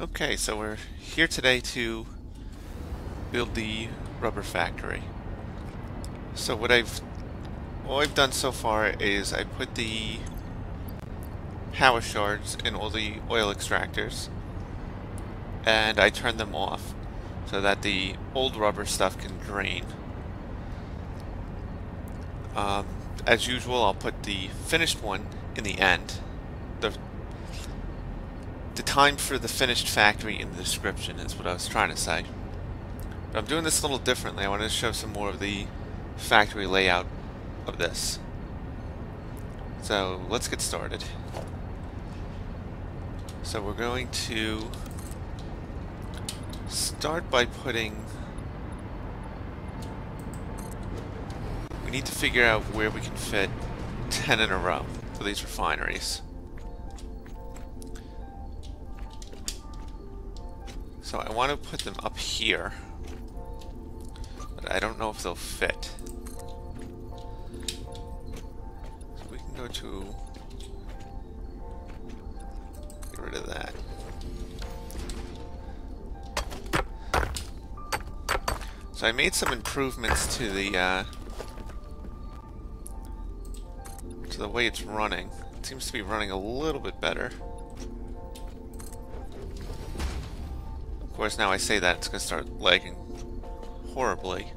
Okay, so we're here today to build the rubber factory. So all I've done so far is I put the power shards in all the oil extractors and I turned them off so that the old rubber stuff can drain. As usual, I'll put the finished one in the end. The time for the finished factory in the description is what I was trying to say. But I'm doing this a little differently. I want to show some more of the factory layout of this. So let's get started. So we're going to start by we need to figure out where we can fit 10 in a row for these refineries. So I want to put them up here, but I don't know if they'll fit. So we can go to get rid of that. So I made some improvements to the way it's running. It seems to be running a little bit better. Of course, now I say that, it's going to start lagging horribly.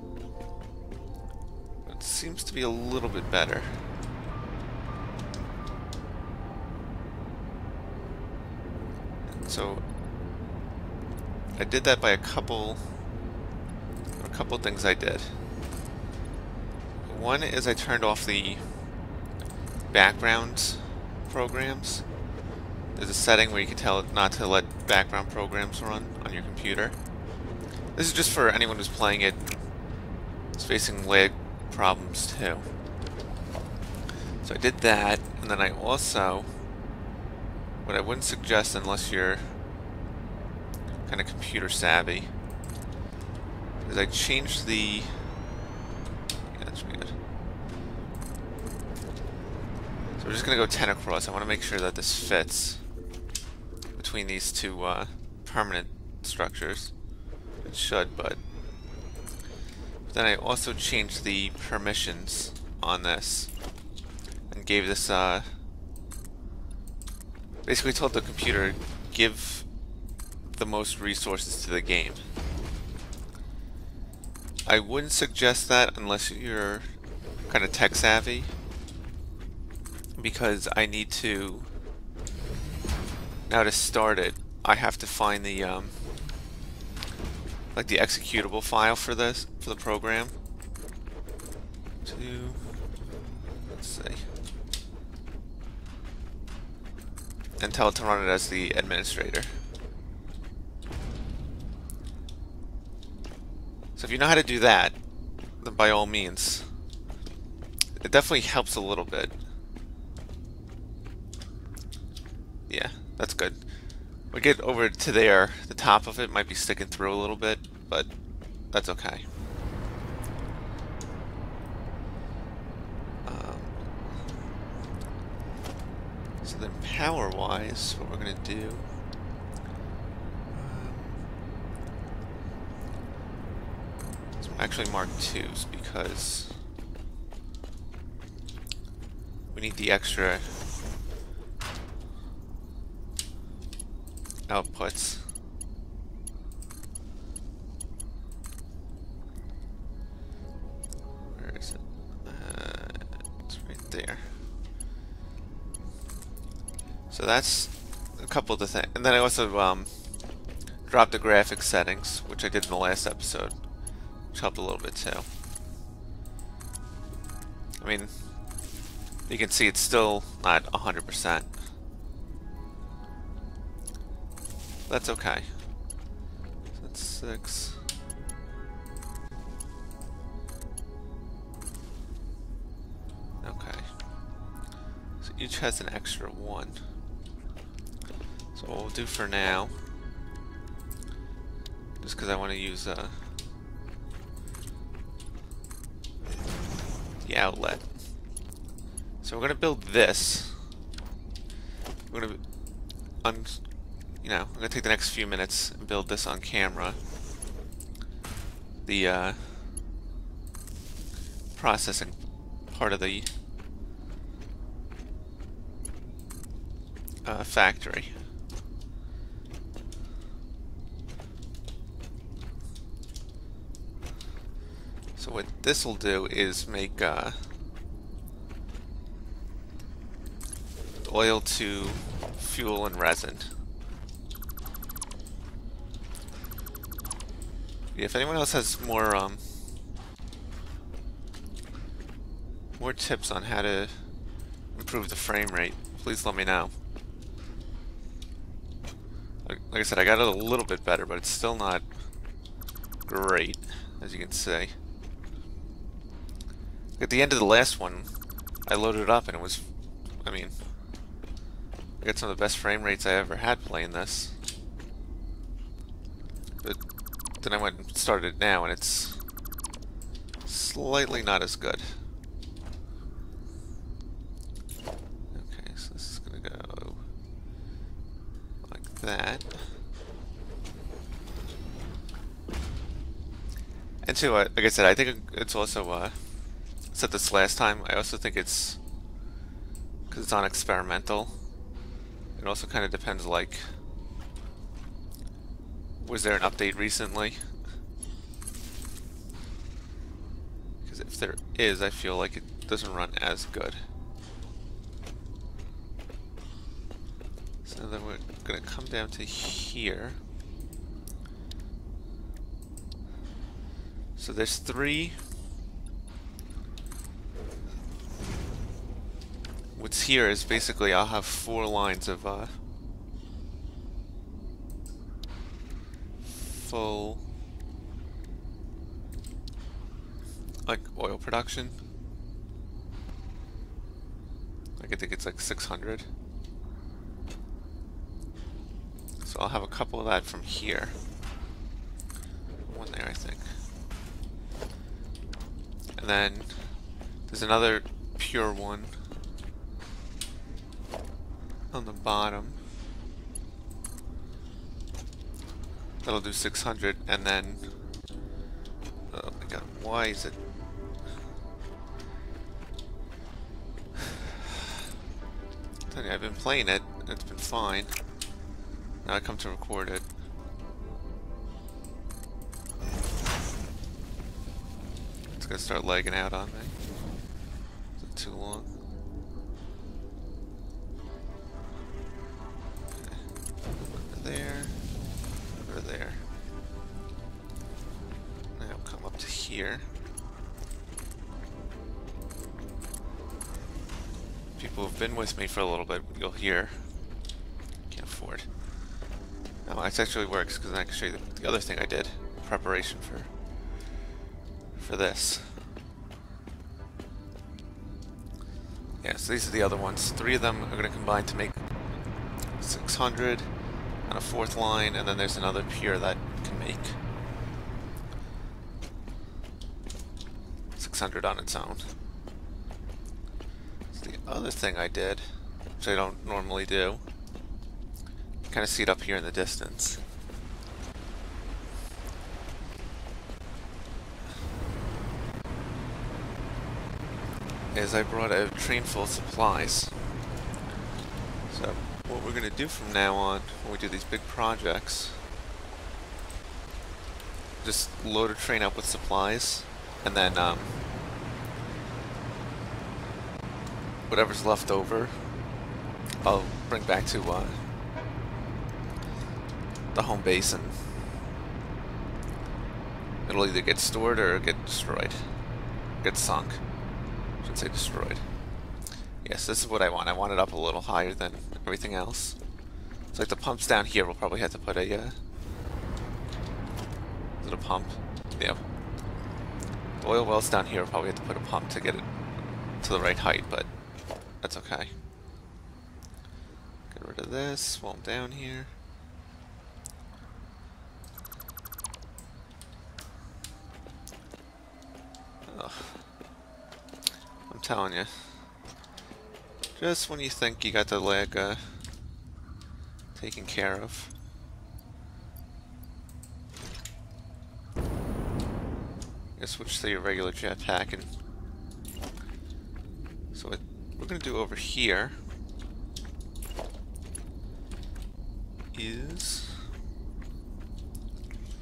But it seems to be a little bit better. And so I did that by a couple things I did. One is I turned off the background programs. There's a setting where you can tell it not to let background programs run on your computer. This is just for anyone who's playing it is facing lag problems too. So I did that, and then I also, what I wouldn't suggest unless you're kind of computer savvy, is I changed the, yeah, that's pretty good. So we're just going to go 10 across. I want to make sure that this fits between these two permanent structures. It should, but then I also changed the permissions on this and gave this, basically told the computer, give the most resources to the game. I wouldn't suggest that unless you're kind of tech savvy, because I need to, now to start it, I have to find the like the executable file for this, for the program. Let's see, and tell it to run it as the administrator. So if you know how to do that, then by all means. It definitely helps a little bit. Yeah, that's good. We get over to there, the top of it might be sticking through a little bit, but that's okay. So then power-wise, what we're going to do, actually mark 2s because we need the extra outputs. Where is it? It's right there. So that's a couple of the things. And then I also dropped the graphics settings, which I did in the last episode. Helped a little bit too. I mean, you can see it's still not 100%. That's okay. So that's 6. Okay. So each has an extra 1. So what we'll do for now, just because I want to use the outlet. So we're going to build this. We're going to you know, I'm gonna take the next few minutes and build this on camera. The processing part of the factory. So what this will do is make oil to fuel and resin. Yeah, if anyone else has more tips on how to improve the frame rate, please let me know. Like I said, I got it a little bit better, but it's still not great, as you can see. At the end of the last one, I loaded it up and it was, I mean, I got some of the best frame rates I ever had playing this. But then I went and started it now and it's slightly not as good. Okay, so this is gonna go like that. And two, like I said, I think it's also, said this last time, I also think it's, because it's on experimental, it also kind of depends, like, was there an update recently? Because if there is, I feel like it doesn't run as good. So then we're going to come down to here. So there's 3. What's here is basically I'll have 4 lines of full like oil production. Like I think it's like 600. So I'll have a couple of that from here. One there, I think. And then there's another pure one on the bottom. That'll do 600, and then oh my god, why is it? I'm telling you, I've been playing it, and it's been fine. Now I come to record it. It's gonna start lagging out on me. Is it too long? There, over there. Now come up to here. People who've been with me for a little bit, you'll hear. Can't afford. No, it actually works because I can show you the other thing I did in preparation for this. Yeah, so these are the other ones. 3 of them are going to combine to make 600. On a 4th line, and then there's another pier that can make 600 on its own. So the other thing I did, which I don't normally do, you kind of see it up here in the distance. Is I brought a train full of supplies. So what we're going to do from now on, when we do these big projects, just load a train up with supplies, and then whatever's left over, I'll bring back to the home base, and it'll either get stored or get destroyed. Get sunk. I should say destroyed. Yes, this is what I want. I want it up a little higher than everything else. So like the pumps down here, we'll probably have to put a, is it a pump? Yeah. The oil wells down here, we'll probably have to put a pump to get it to the right height, but that's okay. Get rid of this while I'm down here. Ugh. I'm telling you. Just when you think you got the lag taken care of. Let's switch to your regular jetpack, and so what we're going to do over here is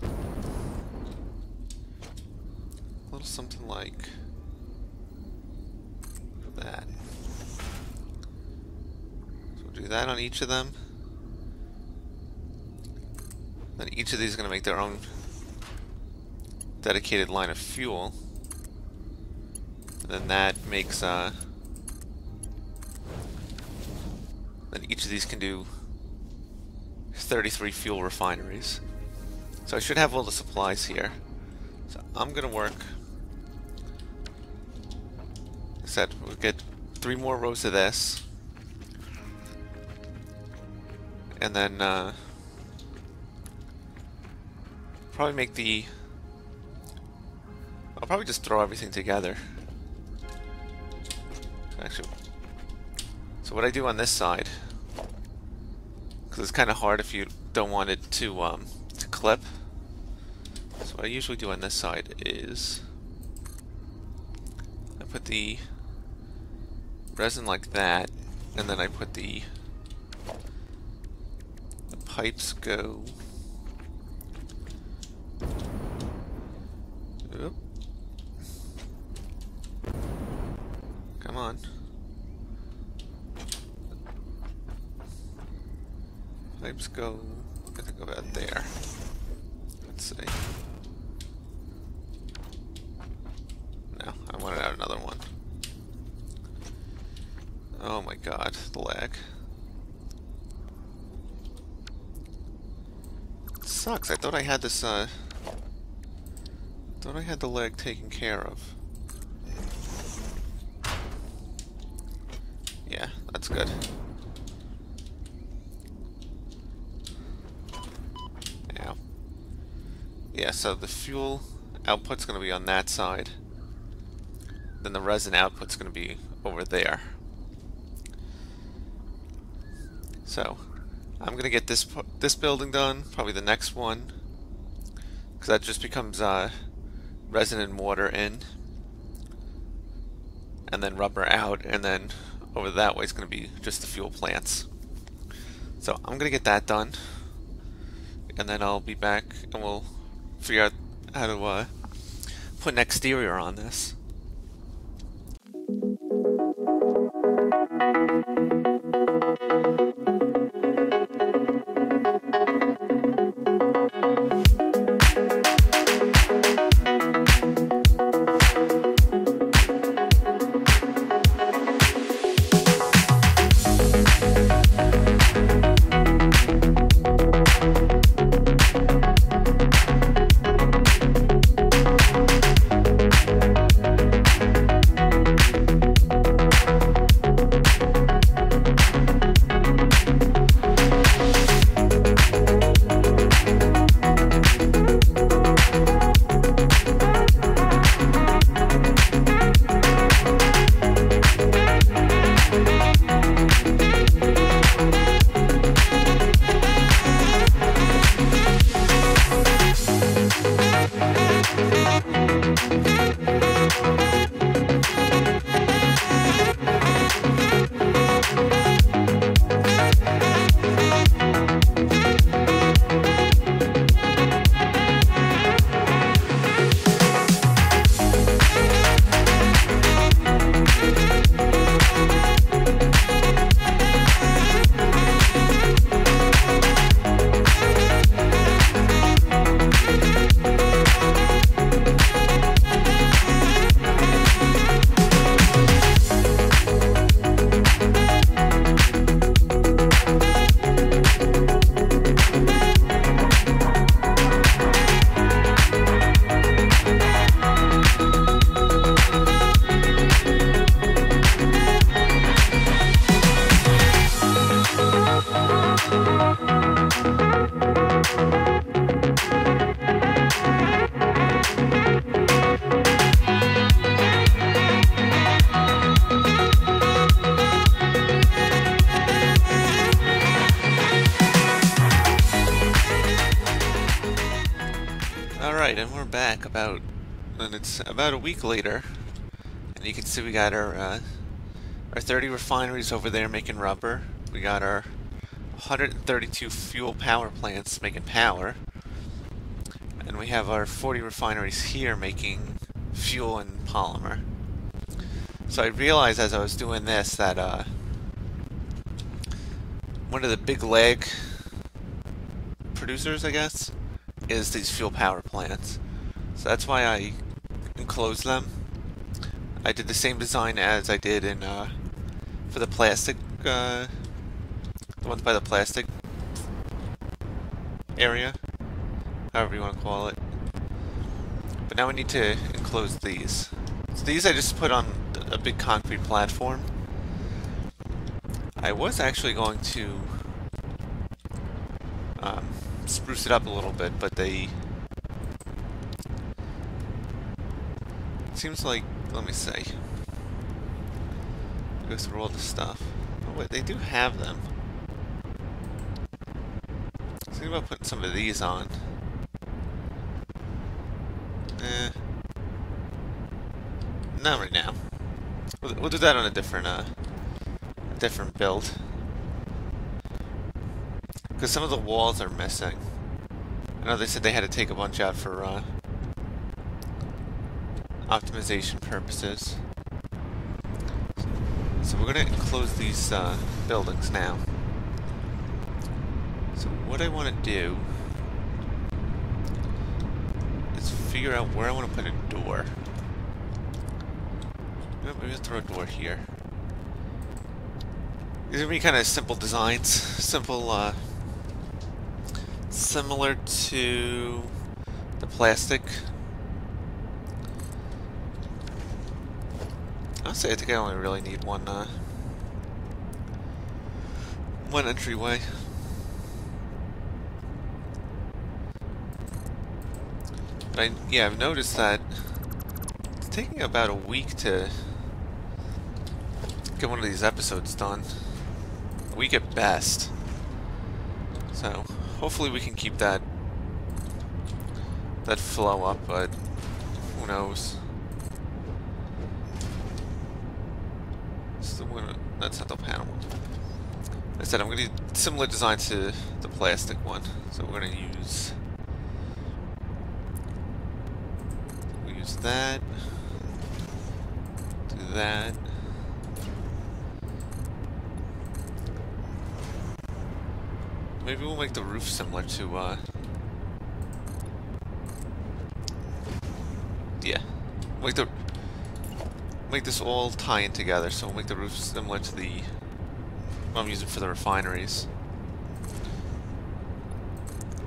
a little something like that. So we'll do that on each of them. Then each of these is going to make their own dedicated line of fuel. And then that makes then each of these can do 33 fuel refineries. So I should have all the supplies here. So I'm gonna work. Like I said, we'll get 3 more rows of this. And then probably make the... I'll probably just throw everything together. Actually, so what I do on this side, because it's kind of hard if you don't want it to clip. So what I usually do on this side is I put the resin like that, and then I put the pipes go. Oop. Come on. Pipes go, I think about there. Let's see. No, I wanted out another one. Oh my god, the lag. It sucks. I thought I had this, thought I had the lag taken care of. Yeah, that's good. Yeah. Yeah, so the fuel output's going to be on that side. Then the resin output's going to be over there. So, I'm going to get this building done, probably the next one. Because that just becomes resin and water in. And then rubber out, and then over that way is going to be just the fuel plants. So I'm going to get that done, and then I'll be back and we'll figure out how to put an exterior on this. Alright, and we're back about And it's about a week later, and you can see we got our 30 refineries over there making rubber. We got our 132 fuel power plants making power. And we have our 40 refineries here making fuel and polymer. So I realized as I was doing this that one of the big leg producers, I guess, is these fuel power plants. So that's why I enclosed them. I did the same design as I did in for the plastic, the ones by the plastic area, however you want to call it. But now we need to enclose these. So these I just put on a big concrete platform. I was actually going to spruce it up a little bit, but they... It seems like... Let me see. Go through all the stuff. Oh wait, they do have them. Think about putting some of these on. Not right now. We'll do that on a different build. Because some of the walls are missing. I know they said they had to take a bunch out for optimization purposes. So we're going to enclose these buildings now. So what I want to do is figure out where I want to put a door. Maybe I'll throw a door here. These are going to be kind of simple designs. Simple, similar to the plastic. Honestly, I think I only really need one entryway. But yeah, I've noticed that it's taking about a week to get one of these episodes done. A week at best. So hopefully we can keep that flow up, but who knows? That's not the panel one. I said I'm going to do similar design to the plastic one. So we're going to use that, do that. Maybe we'll make the roof similar to yeah. Make this all tie in together, so we'll make the roof similar to the what I'm using for the refineries.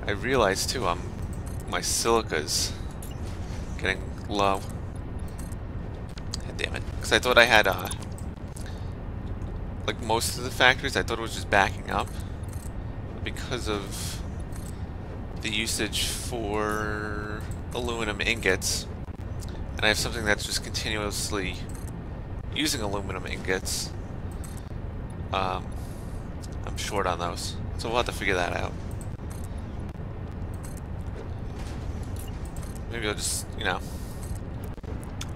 I realized too, my silica's getting low. God damn it! Because I thought I had like most of the factories, I thought it was just backing up, but because of the usage for aluminum ingots, and I have something that's just continuously using aluminum ingots, I'm short on those. So we'll have to figure that out. Maybe I'll just, you know,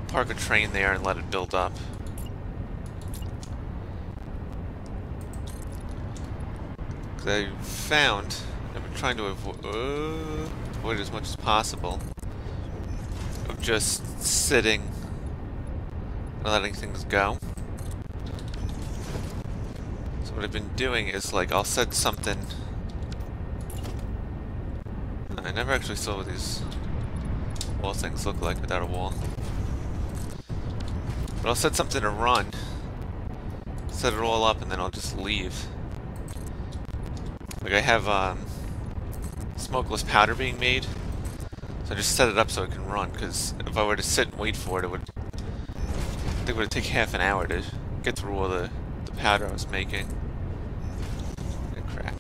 park a train there and let it build up. Because I found, I've been trying to avoid as much as possible of just sitting and letting things go. So what I've been doing is, like, I'll set something. I never actually saw what these wall things look like without a wall. But I'll set something to run, set it all up, and then I'll just leave. Like I have smokeless powder being made, so I just set it up so it can run, because if I were to sit and wait for it, I think it would take half an hour to get through all the powder I was making. Oh, crap.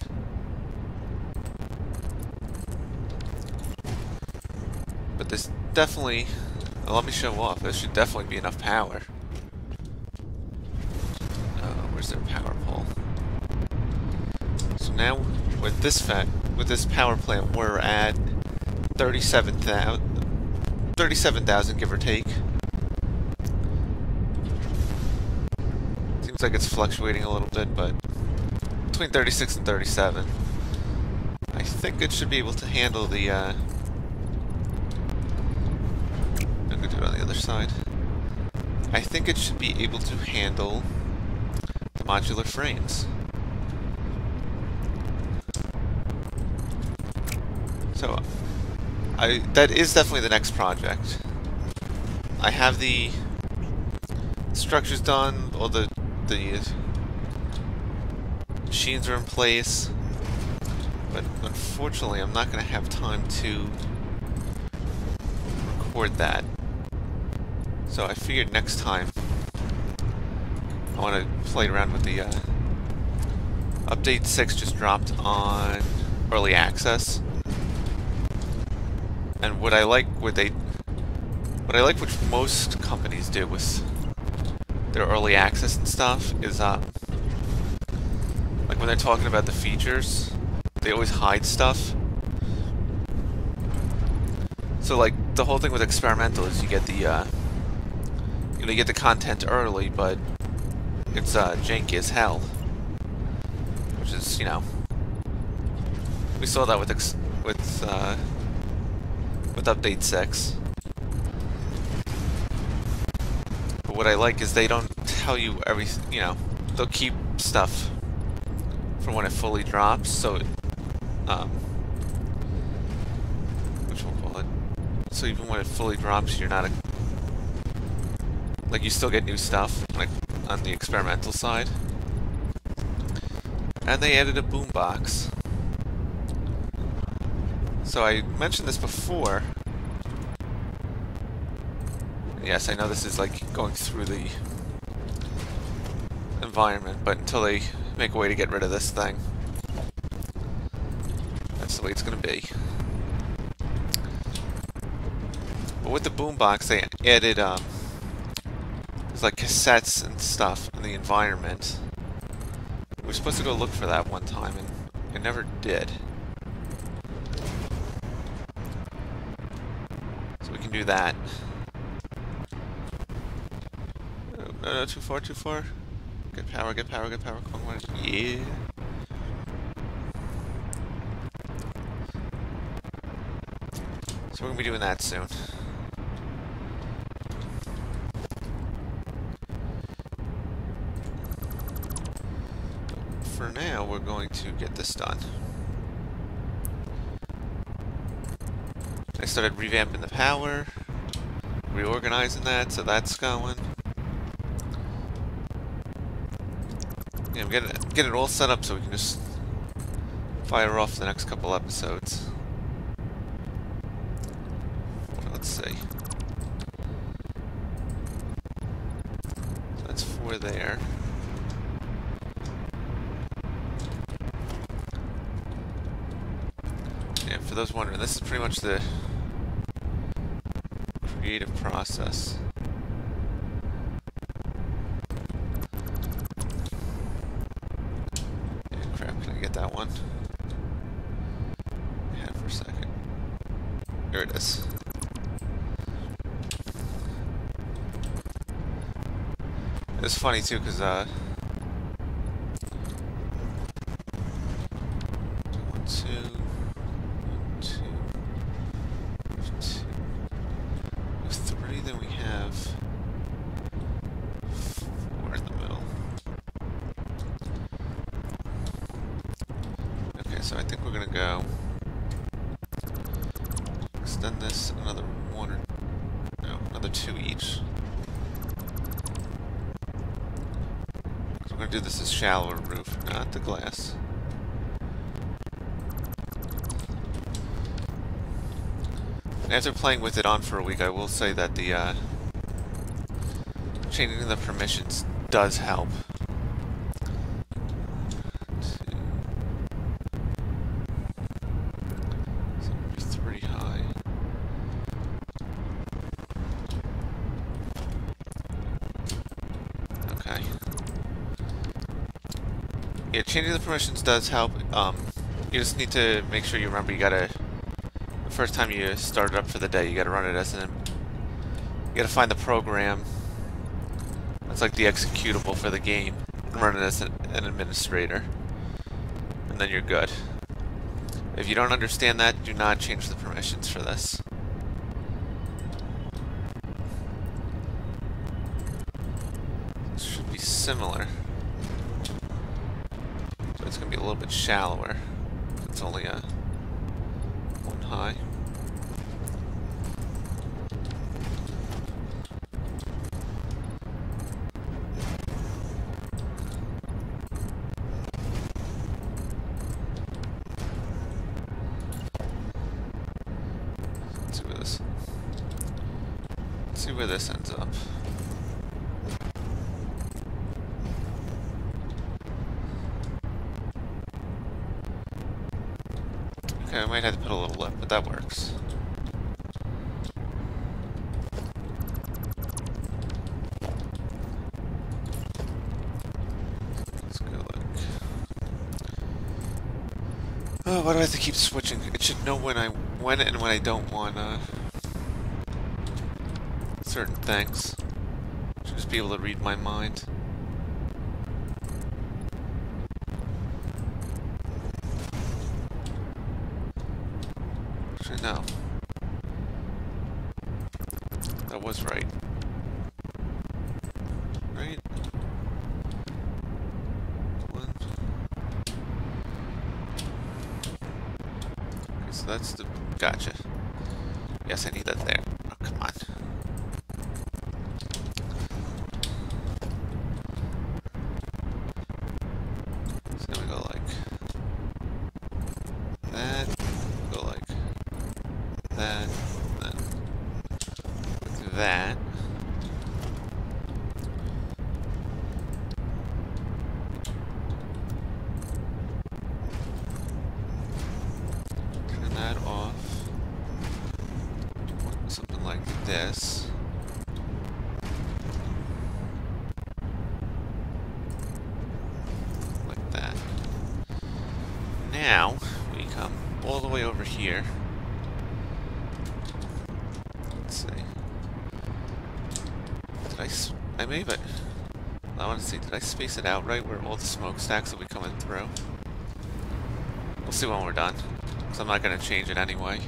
But this definitely, let me show off, there should definitely be enough power. Where's their power pole? So now with this power plant, we're at 37,000. 37,000, give or take. Seems like it's fluctuating a little bit, but between 36 and 37. I think it should be able to handle the, I'm gonna do it on the other side. I think it should be able to handle the modular frames. So, that is definitely the next project. I have the structures done, all the machines are in place, but unfortunately I'm not going to have time to record that. So I figured next time I want to play around with the update 6 just dropped on early access. And what I like which most companies do with their early access and stuff is like when they're talking about the features, they always hide stuff. So like the whole thing with experimental is you get the you get the content early, but it's janky as hell, which is, you know, we saw that with update 6. But what I like is they don't tell you everything, you know, they'll keep stuff for when it fully drops, so which we'll call it. So even when it fully drops, you're not like, you still get new stuff, like on the experimental side. And they added a boombox. So I mentioned this before. Yes, I know this is like going through the environment, but until they make a way to get rid of this thing, that's the way it's going to be. But with the boombox, they added there's like cassettes and stuff in the environment. We were supposed to go look for that one time, and I never did. So we can do that. No, too far, too far. Get power, get power, get power. Come on, yeah. So we're gonna be doing that soon. For now, we're going to get this done. I started revamping the power, reorganizing that, so that's going. Yeah, I'm getting it all set up so we can just fire off the next couple episodes. Let's see. So that's 4 there. Yeah, for those wondering, this is pretty much the creative process. That one. Yeah, for a second. Here it is. It's funny too, because 1, 2, 1, 2, 2. We have 3, then we have 4 in the middle. So I think we're gonna go extend this another 1 or no, another 2 each. So we're gonna do this as shallower roof, not the glass. And after playing with it on for a week, I will say that the changing the permissions does help. Yeah, changing the permissions does help. You just need to make sure you remember you gotta first time you start it up for the day, you gotta run it as an... You gotta find the program. That's like the executable for the game. And run it as an administrator. And then you're good. If you don't understand that, do not change the permissions for this. This should be similar. But it's going to be a little bit shallower. It's only a one high. See where this ends up. Okay, I might have to put a little lip, but that works. Let's go like... Oh, why do I have to keep switching? It should know when and when I don't want certain things. Should just be able to read my mind. Actually, no. That was right. Right? One. Okay, so that's the... Gotcha. Yes, I need that there. Oh, come on. That. Turn that off. Something like this. Like that. Now, we come all the way over here. Let's see. I may, but I want to see, did I space it out right where all the smokestacks will be coming through? We'll see when we're done, because I'm not going to change it anyway.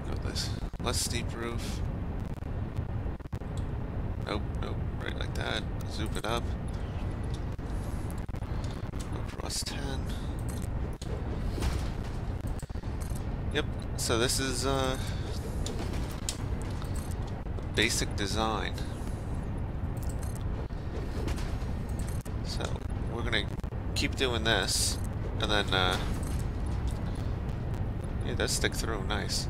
Go this less steep roof. Nope, nope, right like that. Zoom it up. Across 10. Yep, so this is, basic design. So we're gonna keep doing this, and then yeah, it does stick through. Nice.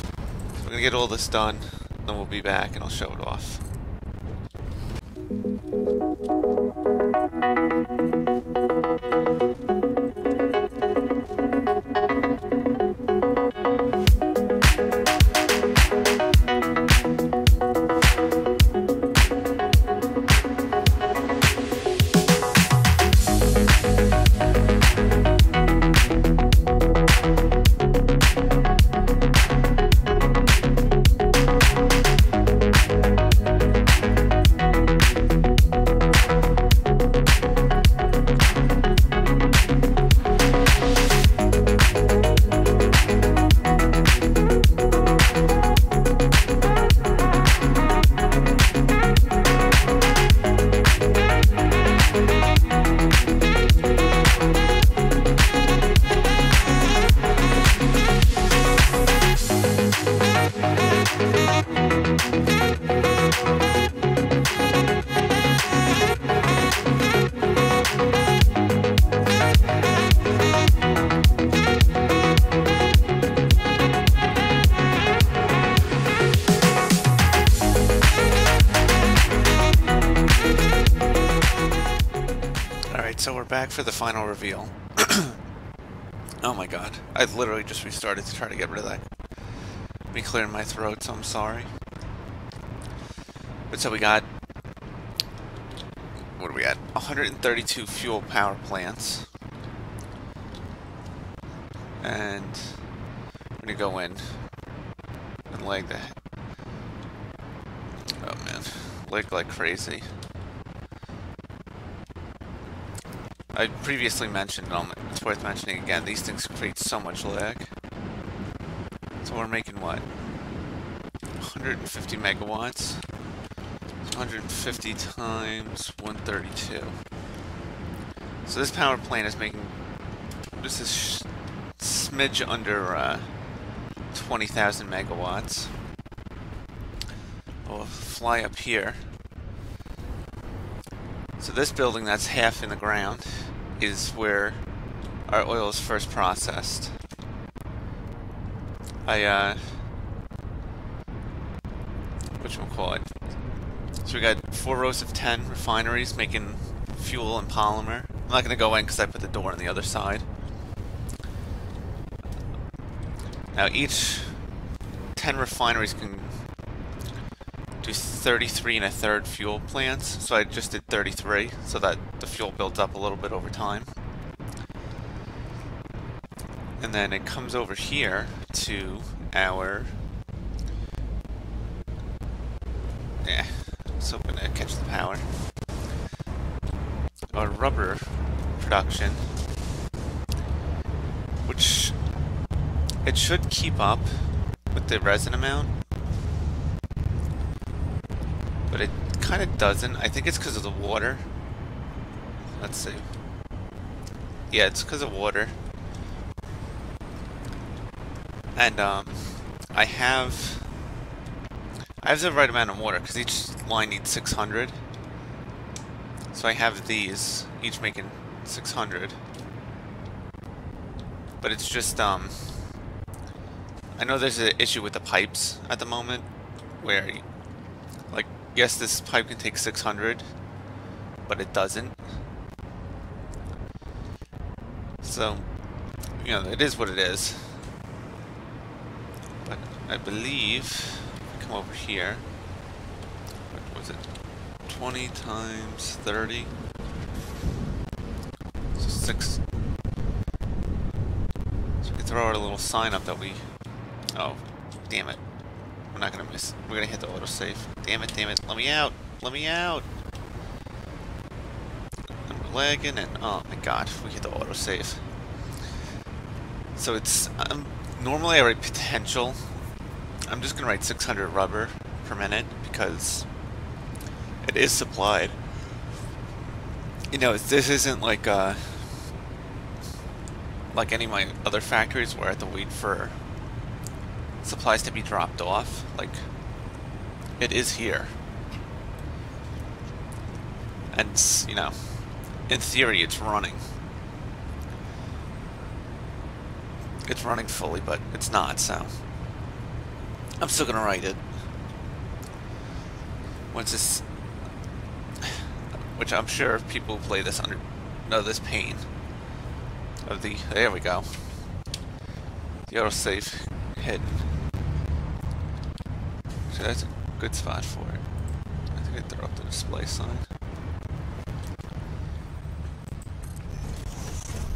So we're gonna get all this done, then we'll be back and I'll show it off. So we're back for the final reveal. Oh my god. I literally just restarted to try to get rid of that. Me clearing my throat, so I'm sorry. But so we got... What are we at? 132 fuel power plants. And we're gonna go in and leg the... Oh man, leg like crazy. I previously mentioned, it's worth mentioning again, these things create so much lag. So we're making what? 150 megawatts. 150 times 132. So this power plant is making... This is smidge under 20,000 megawatts. We'll fly up here. So this building that's half in the ground is where our oil is first processed. Whatchamacallit? So we got 4 rows of 10 refineries making fuel and polymer. I'm not going to go in because I put the door on the other side. Now each 10 refineries can do 33 1/3 fuel plants, so I just did 33 so that the fuel builds up a little bit over time. And then it comes over here to our... so I'm gonna catch the power. Our rubber production, which it should keep up with the resin amount, but it kind of doesn't. I think it's because of the water. Let's see. Yeah, it's because of water. And I have the right amount of water because each line needs 600. So I have these, each making 600. But it's just, I know there's an issue with the pipes at the moment, where, like, yes, this pipe can take 600, but it doesn't. So, you know, it is what it is. But I believe, come over here, what was it? 20 times 30. So 6. So we can throw out a little sign up that we... Oh, damn it. We're not gonna miss. We're gonna hit the autosave. Damn it, damn it. Let me out. Let me out. I'm lagging and... Oh my god, we hit the autosave. So it's... normally I write potential. I'm just gonna write 600 rubber per minute because it is supplied. You know, this isn't like any of my other factories where I have to wait for supplies to be dropped off. Like, it is here. And, you know, in theory it's running. It's running fully, but it's not, so I'm still gonna write it. Once this... Which I'm sure people who play this know this pain of the... There we go. The autosave hidden. So that's a good spot for it. I think I throw up the display sign.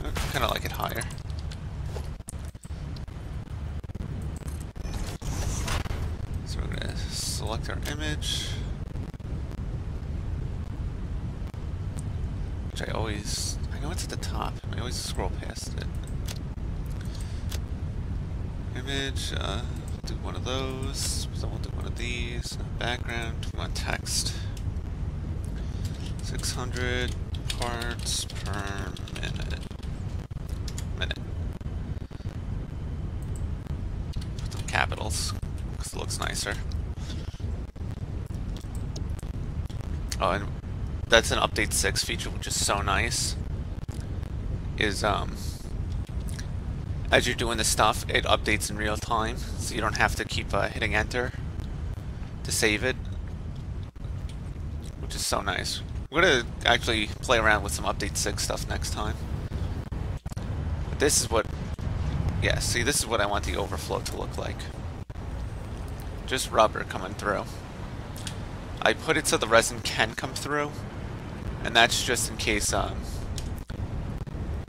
I kind of like it higher. So we're going to select our image. Which I know it's at the top. I always scroll past it. Image, we'll do one of those. So we'll do one of these. Background, we want text. 600 parts per minute. Put some capitals, because it looks nicer. Oh, and that's an update 6 feature, which is so nice. Is as you're doing this stuff, it updates in real time, so you don't have to keep hitting enter to save it, which is so nice. We're gonna actually play around with some update 6 stuff next time. But this is what, yeah, see, this is what I want the overflow to look like. Just rubber coming through. I put it so the resin can come through, and that's just in case, you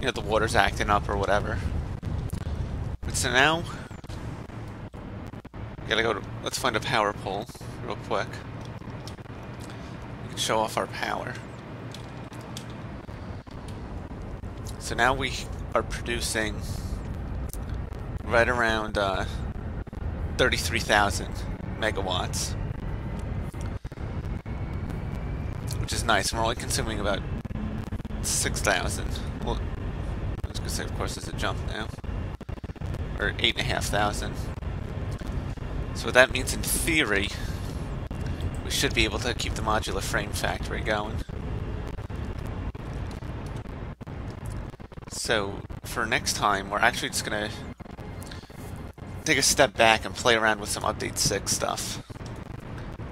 know, the water's acting up or whatever. So now, we gotta go to, let's find a power pole real quick. We can show off our power. So now we are producing right around 33,000 megawatts, which is nice. And we're only consuming about 6,000. Well, I was gonna say, of course, there's a jump now, or 8,500. So what that means in theory, we should be able to keep the modular frame factory going. So for next time, we're actually just gonna take a step back and play around with some Update 6 stuff.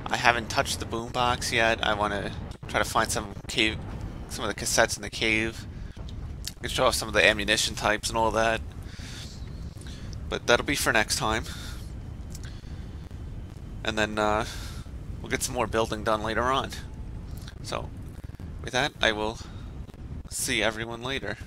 I haven't touched the boombox yet. I want to try to find some of the cassettes in the cave. I can show off some of the ammunition types and all that. But that'll be for next time. And then we'll get some more building done later on. So with that, I will see everyone later.